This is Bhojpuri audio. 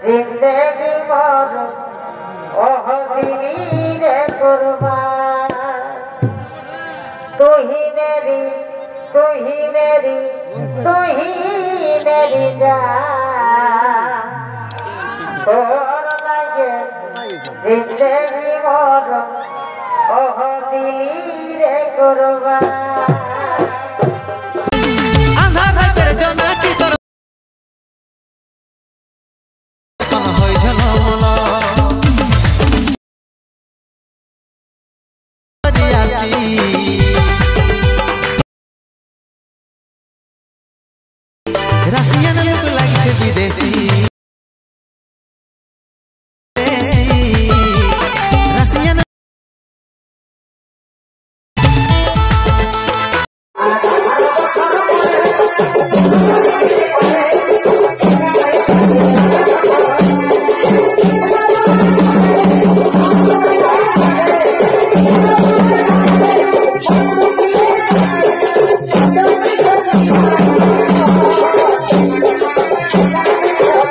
जिंदगी मोर ओह दिली रे कुर्बान तू ही मेरी तू ही मेरी तू ही मेरी जान तोर लगे जिंदगी मोर ओह दिली रे कुर्बान रसियन लोग लगे विदेशी रसियन Thank you.